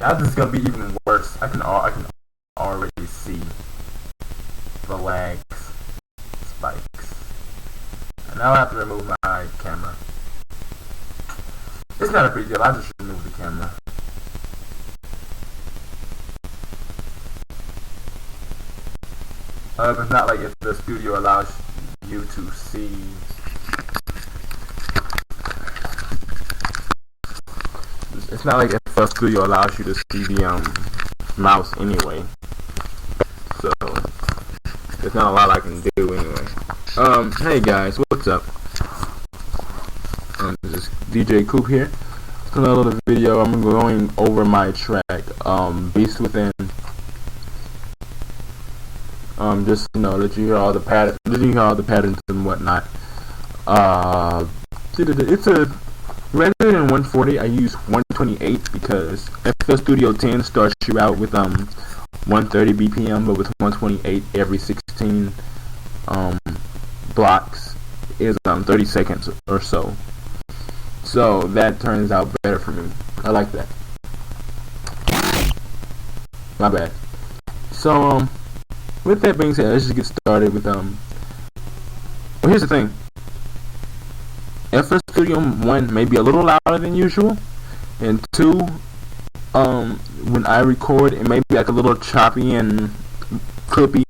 Now this is gonna be even worse. I can already see the lags, spikes, and now I have to remove my camera. It's not a big deal. I just remove the camera. It's not like if the studio allows you to see. It's not like if the studio allows you to see the mouse anyway. So there's not a lot I can do anyway. Hey guys, what's up? This is DJ Coop here. It's another little video. I'm going over my track, Beast Within. Just let you hear all the patterns and whatnot. It's a rather than 140, I use 128 because FL Studio 10 starts you out with 130 BPM, but with 128 every 16 blocks is 30 seconds or so. So that turns out better for me. I like that. My bad. So with that being said, let's just get started with well, here's the thing. FL Studio 1 may be a little louder than usual, and 2, when I record, it may be like a little choppy and clippy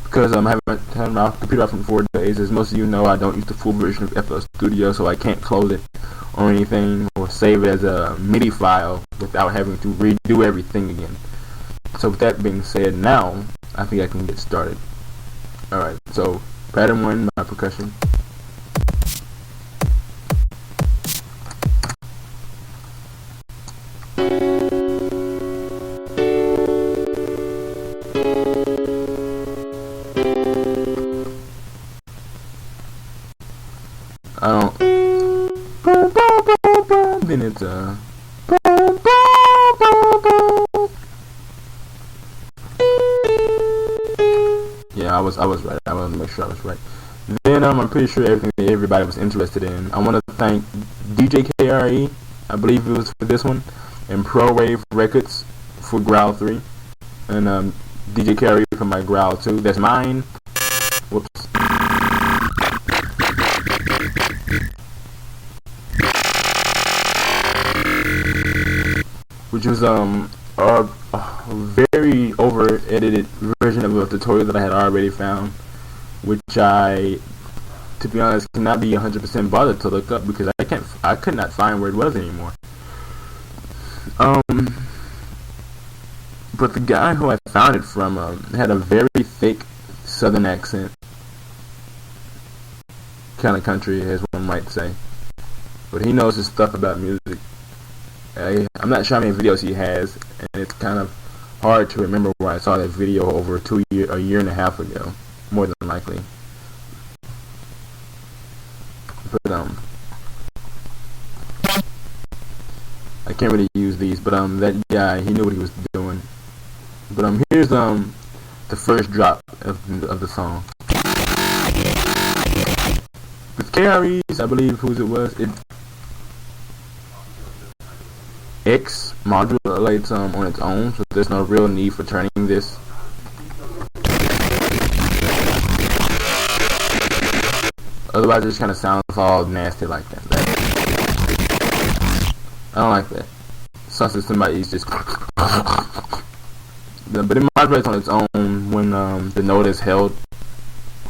because I haven't had my computer out in 4 days. As most of you know, I don't use the full version of FL Studio, so I can't close it or anything or save it as a MIDI file without having to redo everything again. So with that being said, now I think I can get started. Alright, so pattern 1, my percussion. I don't. Boom, boom, boom, boom. Then it's boom, boom, boom, boom. Yeah, I was right. I wanted to make sure I was right. Then I'm pretty sure everything that everybody was interested in. I want to thank DJ KRE, I believe it was for this one, and Pro Wave Records for Growl 3, and DJ KRE for my Growl 2. That's mine. Whoops. Which was a very over edited version of a tutorial that I had already found, which I, to be honest, cannot be 100% bothered to look up because I could not find where it was anymore. But the guy who I found it from had a very thick southern accent, kind of country as one might say, but he knows his stuff about music. I'm not sure how many videos he has, and it's kind of hard to remember where I saw that video over a year and a half ago, more than likely. But I can't really use these, but that guy, he knew what he was doing. But here's the first drop of the song. With KREs, I believe whose it was, X modulates on its own, so there's no real need for turning this. Otherwise it just kind of sounds all nasty like that. I don't like that. Sounds like somebody's just but it modulates on its own when the note is held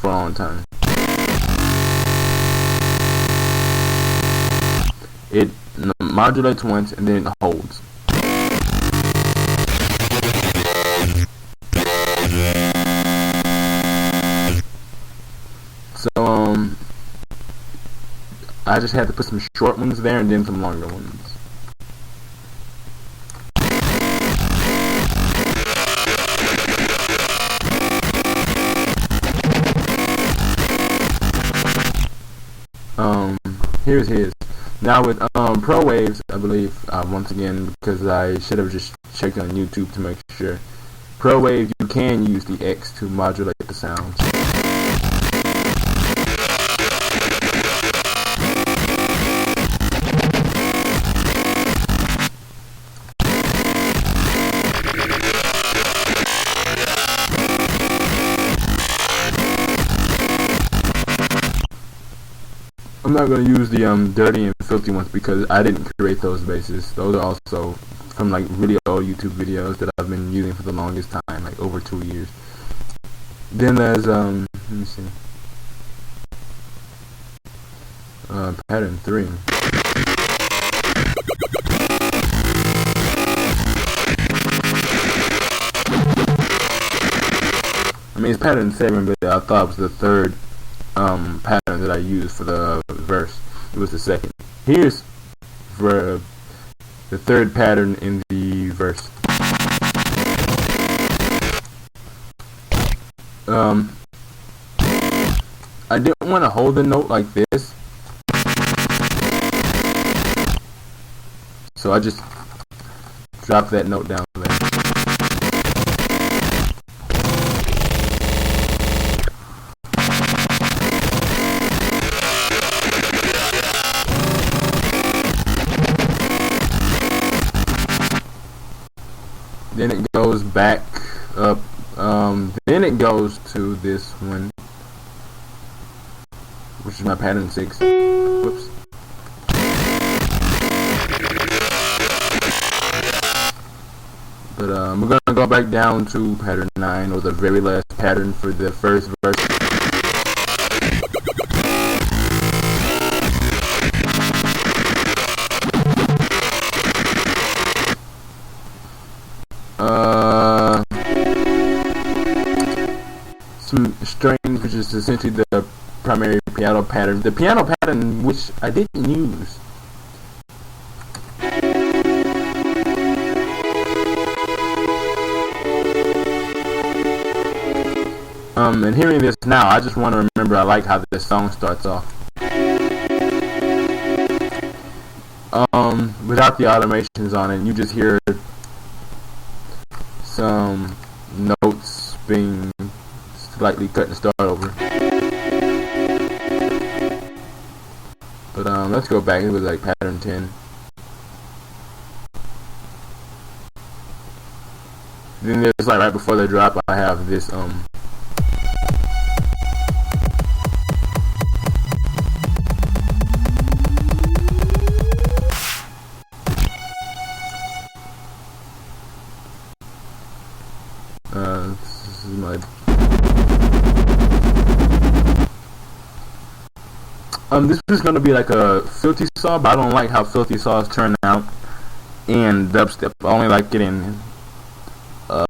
for a long time. It modulates once and then it holds. So I just had to put some short ones there and then some longer ones. Here's his. Now with Pro Waves, I believe, once again, because I should have just checked on YouTube to make sure. Pro Wave, you can use the X to modulate the sounds. not going to use the dirty and filthy ones because I didn't create those bases. Those are also from like really old YouTube videos that I've been using for the longest time, like over 2 years. Then there's let me see, pattern 3. I mean, it's pattern 7, but I thought it was the third pattern that I used for the verse. It was the second. Here's for the third pattern in the verse. I didn't want to hold the note like this, so I just dropped that note down there. Then it goes back up, then it goes to this one, which is my pattern 6. Whoops. But we're gonna go back down to pattern 9, or the very last pattern for the first verse. Some strings, which is essentially the primary piano pattern. The piano pattern, which I didn't use. And hearing this now, I just want to remember I like how this song starts off. Without the automations on it, you just hear some notes being slightly cut and start over. But let's go back. It was like pattern 10. Then there's like right before the drop, I have this this is my this is gonna be like a filthy saw, but I don't like how filthy saws turn out in dubstep. I only like it in I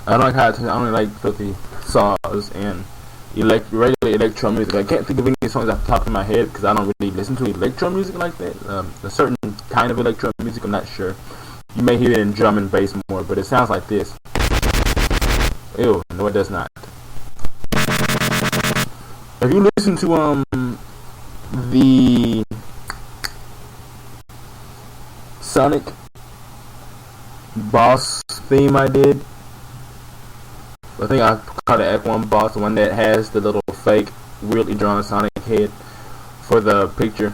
don't like how I only like filthy saws and regular electro music. I can't think of any songs off the top of my head because I don't really listen to electro music like that. A certain kind of electro music, I'm not sure. You may hear it in drum and bass more, but it sounds like this. Ew, no it does not. If you listen to the Sonic Boss theme I did, I think I called it Act 1 Boss, the one that has the little fake weirdly drawn Sonic head for the picture.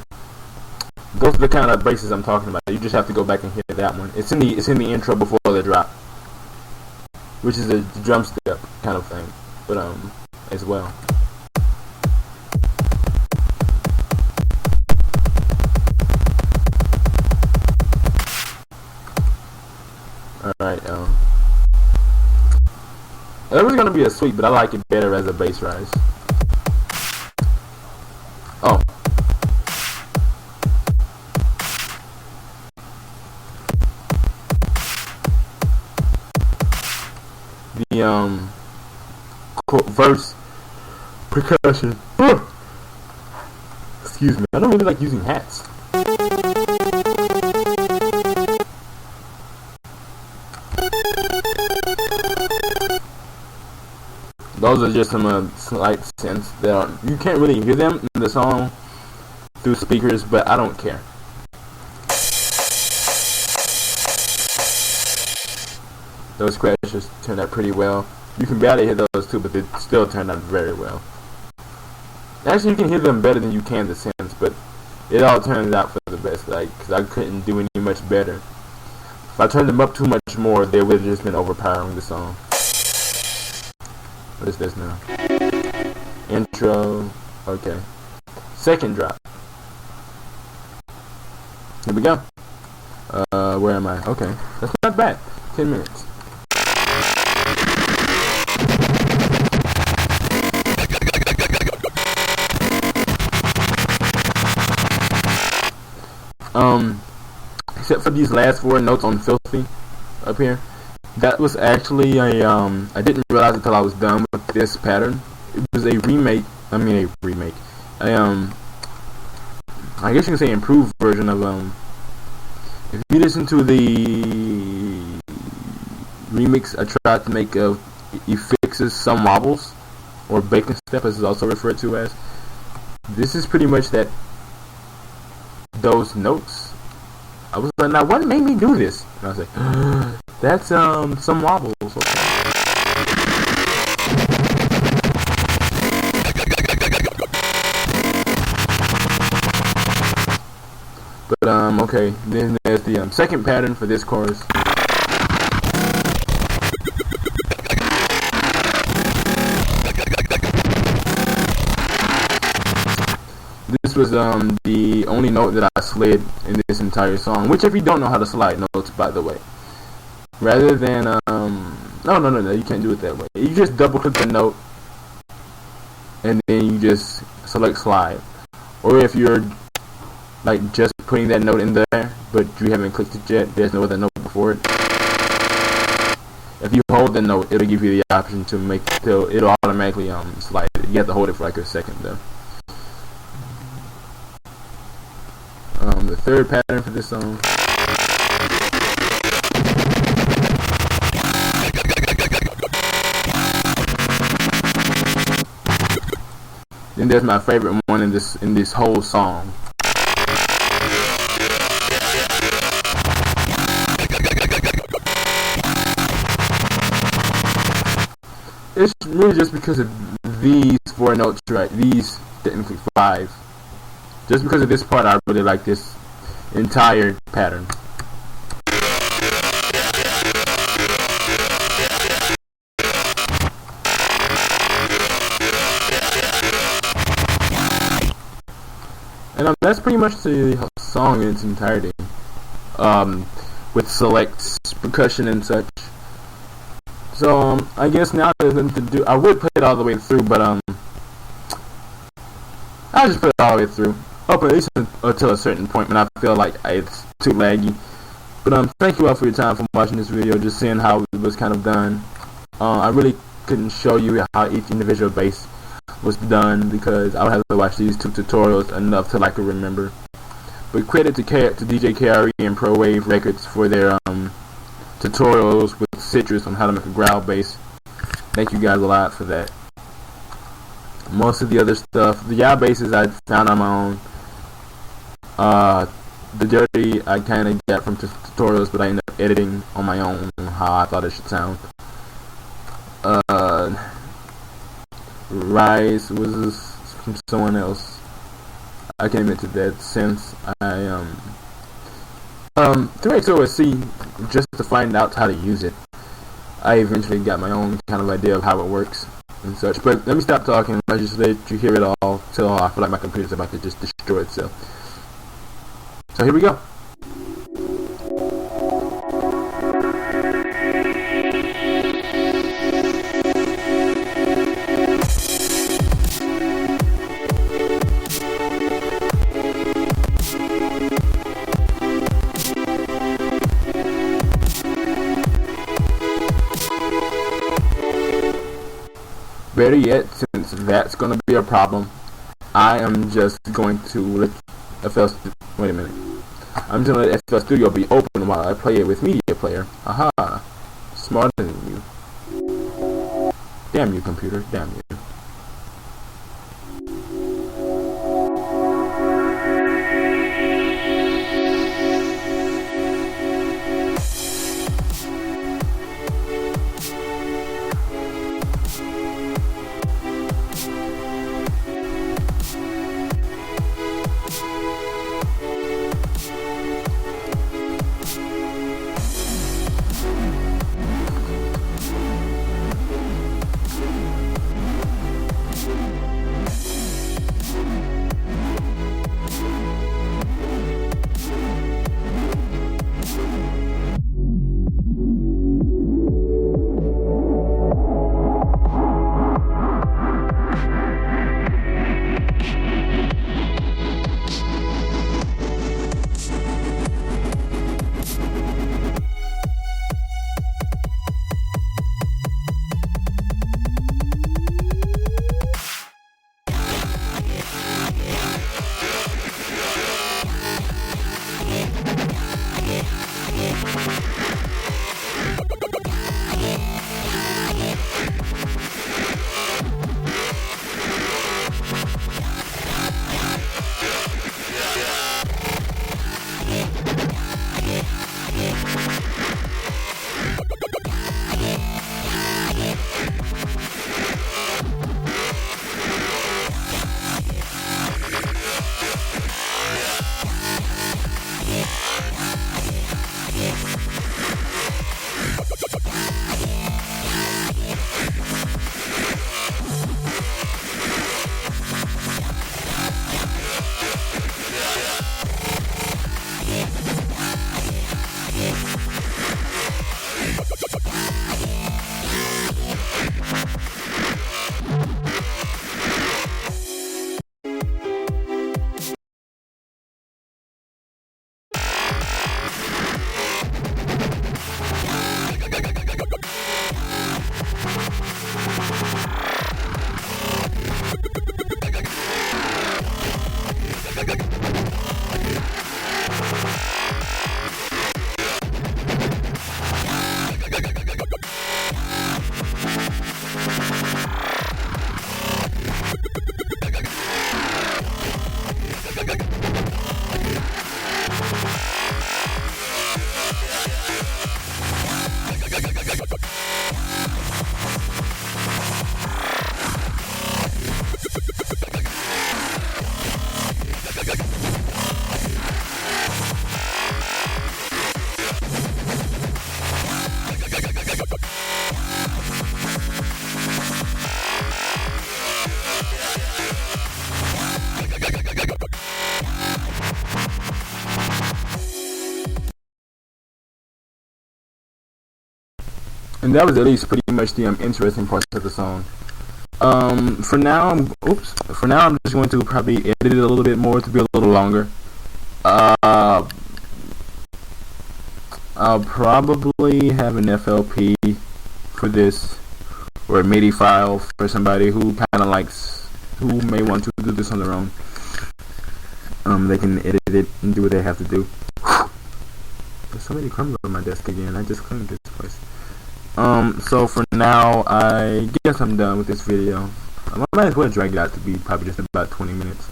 Those are the kind of bases I'm talking about. You just have to go back and hear that one. It's in the intro before the drop, which is a drum step kind of thing, but as well. Alright, it was gonna be a sweep, but I like it better as a bass rise. Oh. The verse percussion. Excuse me, I don't really like using hats. Those are just some slight synths that you can't really hear them in the song through speakers, but I don't care. Those crashes turned out pretty well. You can barely hear those too, but they still turned out very well. Actually, you can hear them better than you can the synths, but it all turns out for the best. Like, because I couldn't do any much better. If I turned them up too much more, they would have just been overpowering the song. What is this now? intro. Okay. Second drop. Here we go. Where am I? Okay. That's not bad. 10 minutes. Except for these last 4 notes on Filthy up here. That was actually a, I didn't realize until I was done with this pattern. It was a remake, I guess you can say improved version of, if you listen to the remix I tried to make of E Fix's Some Wobbles, or Bacon Step as it's also referred to as, this is pretty much that, those notes. I was like, now what made me do this? And I was like, that's Some Wobbles. Okay. But okay, then there's the second pattern for this chorus. This was the only note that I slid in this entire song. Which, if you don't know how to slide notes, by the way, rather than no, you can't do it that way. You just double click the note, and then you just select slide. Or if you're like just putting that note in there, but you haven't clicked it yet, there's no other note before it. If you hold the note, it'll give you the option to make it'll automatically slide it. You have to hold it for like a second though. The third pattern for this song. Then there's my favorite one in this whole song. It's really just because of these 4 notes, right? These technically 5. Just because of this part, I really like this entire pattern. And that's pretty much the song in its entirety, with select percussion and such. So I guess now there's nothing to do. I would play it all the way through, but I'll just put it all the way through, up at least until a certain point when I feel like it's too laggy. But thank you all for your time for watching this video, just seeing how it was kind of done. I really couldn't show you how each individual bass was done because I would have to watch these 2 tutorials enough to like remember. But credit to DJ KRE and Pro Wave Records for their tutorials with Citrus on how to make a growl bass. Thank you guys a lot for that. Most of the other stuff, the yaw basses I found on my own. The dirty I kind of got from tutorials, but I ended up editing on my own how I thought it should sound. Rise was from someone else. I can't admit to that since I through XOSC just to find out how to use it. I eventually got my own kind of idea of how it works and such. But let me stop talking. I just let you hear it all till I feel like my computer's about to just destroy itself. So here we go. Better yet, since that's going to be a problem, I am just going to let wait a minute. I'm just going to let FL Studio be open while I play it with Media Player. Aha! Smarter than you. Damn you, computer. Damn you. And that was at least pretty much the interesting parts of the song. For now, I'm just going to probably edit it a little bit more to be a little longer. I'll probably have an FLP for this, or a MIDI file for somebody who kind of likes, who may want to do this on their own. They can edit it and do what they have to do. There's so many crumbs on my desk again. I just cleaned this place. So for now, I guess I'm done with this video. I might as well drag it out to be probably just about 20 minutes.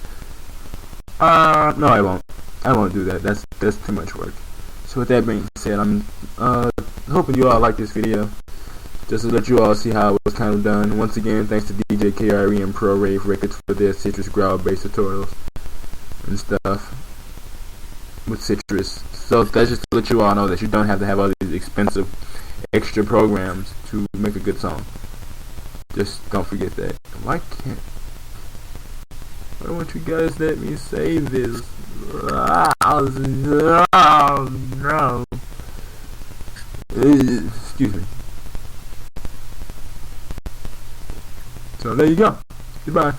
No, I won't. I won't do that. That's too much work. So with that being said, I'm hoping you all like this video. Just to let you all see how it was kind of done. Once again, thanks to DJ KRE and Pro Rave Records for their Citrus Growl bass tutorials and stuff with Citrus. So that's just to let you all know that you don't have to have all these expensive extra programs to make a good song. Just don't forget that. Why won't you guys let me say this? No. Excuse me. So there you go. Goodbye.